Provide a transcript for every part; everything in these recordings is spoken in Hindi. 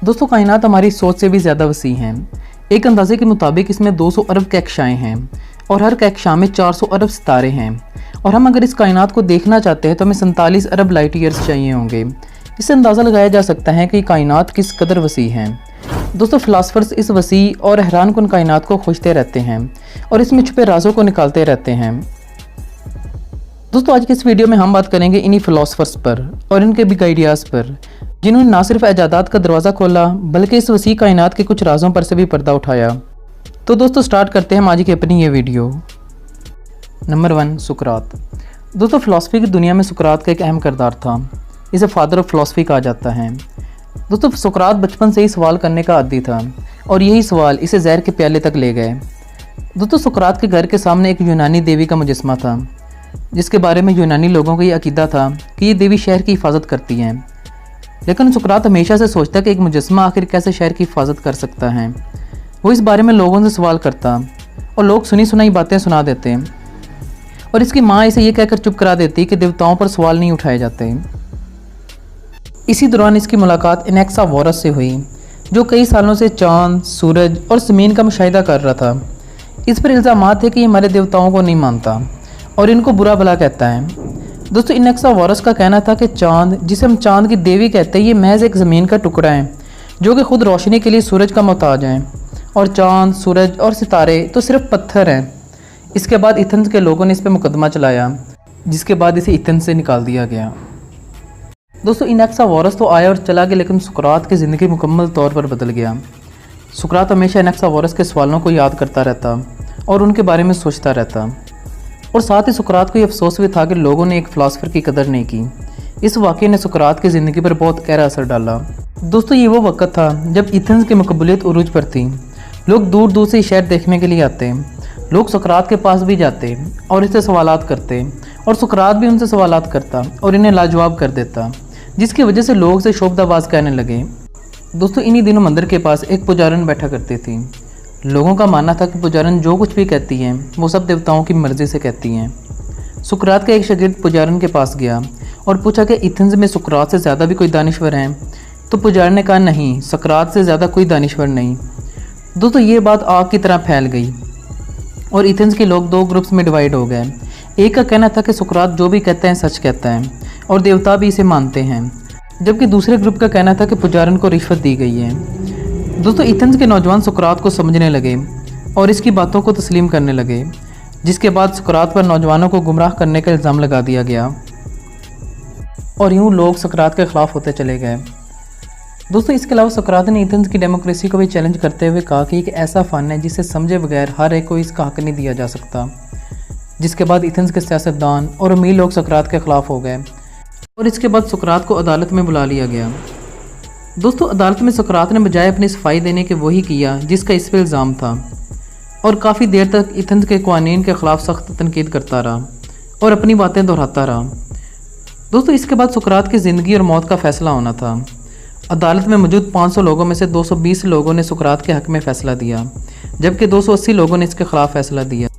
दोस्तों कायनात हमारी सोच से भी ज़्यादा वसी है। एक अंदाजे के मुताबिक इसमें 200 अरब कक्षाएँ हैं और हर कक्षा में 400 अरब सितारे हैं। और हम अगर इस कायनात को देखना चाहते हैं तो हमें 47 अरब लाइट ईयर्स चाहिए होंगे। इससे अंदाज़ा लगाया जा सकता है कि कायनात किस कदर वसी है। दोस्तों फ़िलासफ़र्स इस वसी और हैरानकुन कायनात को खोजते रहते हैं और इसमें छुपे राज़ों को निकालते रहते हैं। दोस्तों आज की इस वीडियो में हम बात करेंगे इन्हीं फ़िलासफ़र्स पर और इनके बिग आइडियाज़ पर, जिन्होंने ना सिर्फ इजादात का दरवाज़ा खोला बल्कि इस वसी कायनात के कुछ राज़ों पर से भी पर्दा उठाया। तो दोस्तों स्टार्ट करते हैं आज की अपनी ये वीडियो। नंबर 1, सुकरात। दोस्तों फ़िलासफ़ी की दुनिया में सुकरात का एक अहम किरदार था। इसे फादर ऑफ फ़िलासफ़ी कहा जाता है। दोस्तों सुकरात बचपन से ही सवाल करने का आदी था और यही सवाल इसे जहर के प्याले तक ले गए। दोस्तों सुकरात के घर के सामने एक यूनानी देवी का मुजस्मा था, जिसके बारे में यूनानी लोगों को ये अकीदा था कि ये देवी शहर की हिफाजत करती हैं। लेकिन सुकरात हमेशा से सोचता कि एक मुजस्मा आखिर कैसे शहर की हिफाजत कर सकता है। वो इस बारे में लोगों से सवाल करता और लोग सुनी सुनाई बातें सुना देते और इसकी माँ इसे ये कहकर चुप करा देती कि देवताओं पर सवाल नहीं उठाए जाते। इसी दौरान इसकी मुलाकात एनेक्सागोरस से हुई, जो कई सालों से चाँद, सूरज और ज़मीन का मुशाहिदा कर रहा था। इस पर इल्ज़ामात थे कि ये हमारे देवताओं को नहीं मानता और इनको बुरा भला कहता है। दोस्तों एनेक्सागोरस का कहना था कि चाँद, जिसे हम चाँद की देवी कहते हैं, ये महज एक ज़मीन का टुकड़ा है जो कि खुद रोशनी के लिए सूरज का मोहताज है और चाँद, सूरज और सितारे तो सिर्फ पत्थर हैं। इसके बाद एथेंस के लोगों ने इस पर मुकदमा चलाया, जिसके बाद इसे एथेंस से निकाल दिया गया। दोस्तों एनेक्सागोरस तो आया और चला गया, लेकिन सुकरात की ज़िंदगी मुकम्मल तौर पर बदल गया। सुकरात हमेशा एनेक्सागोरस के सवालों को याद करता रहता और उनके बारे में सोचता रहता, और साथ ही सुकरात को ये अफसोस भी था कि लोगों ने एक फ़िलासफ़र की कदर नहीं की। इस वाक़े ने सुकरात की ज़िंदगी पर बहुत गहरा असर डाला। दोस्तों ये वो वक़्त था जब एथेंस की मकबूलियत उरूज पर थी। लोग दूर दूर से शहर देखने के लिए आते, लोग सुकरात के पास भी जाते और इससे सवालात करते और सुकरात भी उनसे सवालात करता और इन्हें लाजवाब कर देता, जिसकी वजह से लोग से शोभदाबाज कहने लगे। दोस्तों इन्हीं दिनों मंदिर के पास एक पुजारन बैठा करती थी। लोगों का मानना था कि पुजारन जो कुछ भी कहती हैं वो सब देवताओं की मर्ज़ी से कहती हैं। सुकरात का एक शागिर्द पुजारन के पास गया और पूछा कि एथेंस में सुकरात से ज़्यादा भी कोई दानिश्वर हैं? तो पुजारन ने कहा नहीं, सुकरात से ज़्यादा कोई दानिश्वर नहीं। दोस्तों ये बात आग की तरह फैल गई और एथेंस के लोग 2 ग्रुप्स में डिवाइड हो गए। एक का कहना था कि सुकरात जो भी कहते हैं सच कहता है और देवता भी इसे मानते हैं, जबकि दूसरे ग्रुप का कहना था कि पुजारन को रिश्वत दी गई है। दोस्तों एथेंस के नौजवान सुकरात को समझने लगे और इसकी बातों को तस्लीम करने लगे, जिसके बाद सुकरात पर नौजवानों को गुमराह करने का इल्ज़ाम लगा दिया गया और यूँ लोग सुकरात के ख़िलाफ़ होते चले गए। दोस्तों इसके अलावा सुकरात ने एथेंस की डेमोक्रेसी को भी चैलेंज करते हुए कहा कि एक ऐसा फ़न है जिसे समझे बगैर हर एक को इसका हक़ नहीं दिया जा सकता। जिसके बाद एथेंस के सियासतदान और अमीर लोग सुकरात के ख़िलाफ़ हो गए और इसके बाद सुकरात को अदालत में बुला लिया गया। दोस्तों अदालत में सुकरात ने बजाय अपनी सफाई देने के वही किया जिसका इस पर इल्ज़ाम था और काफ़ी देर तक एथेंस के क़वानीन के ख़िलाफ़ सख्त तनकीद करता रहा और अपनी बातें दोहराता रहा। दोस्तों इसके बाद सुकरात की ज़िंदगी और मौत का फ़ैसला होना था। अदालत में मौजूद 500 लोगों में से 220 लोगों ने सुकरात के हक़ में फ़ैसला दिया, जबकि 280 लोगों ने इसके ख़िलाफ़ फ़ैसला दिया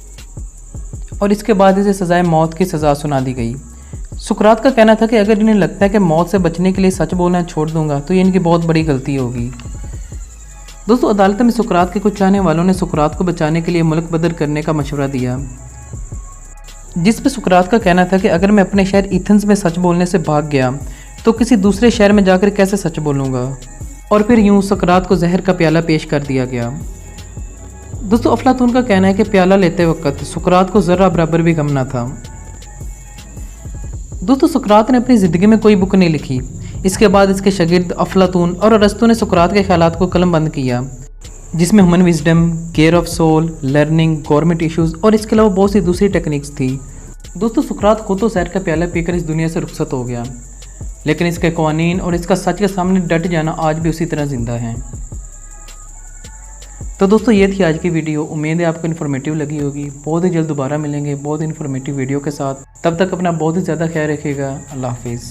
और इसके बाद इसे सज़ाए मौत की सज़ा सुना दी गई। सुकरात का कहना था कि अगर इन्हें लगता है कि मौत से बचने के लिए सच बोलना छोड़ दूंगा तो ये इनकी बहुत बड़ी गलती होगी। दोस्तों अदालत में सुकरात के कुछ चाहने वालों ने सुकरात को बचाने के लिए मुल्क बदल करने का मशवरा दिया, जिस पर सुकरात का कहना था कि अगर मैं अपने शहर एथेंस में सच बोलने से भाग गया तो किसी दूसरे शहर में जाकर कैसे सच बोलूँगा, और फिर यूँ सुकरात को जहर का प्याला पेश कर दिया गया। दोस्तों अफलातून का कहना है कि प्याला लेते वक्त सुकरात को ज़र्रा बराबर भी गम न था। दोस्तों सुकरात ने अपनी ज़िंदगी में कोई बुक नहीं लिखी। इसके बाद इसके शागिर्द अफलातून और अरस्तू ने सुकरात के ख्यालात को कलम बंद किया, जिसमें human wisdom, care of soul, learning, government issues और इसके अलावा बहुत सी दूसरी टेक्निक्स थी। दोस्तों सुकरात खुद तो जहर का प्याला पीकर इस दुनिया से रुखसत हो गया, लेकिन इसके क़वानीन और इसका सच के सामने डट जाना आज भी उसी तरह ज़िंदा है। तो दोस्तों ये थी आज की वीडियो। उम्मीद है आपको इन्फॉर्मेटिव लगी होगी। बहुत ही जल्द दोबारा मिलेंगे बहुत इन्फॉर्मेटिव वीडियो के साथ। तब तक अपना बहुत ही ज़्यादा ख्याल रखिएगा। अल्लाह हाफिज़।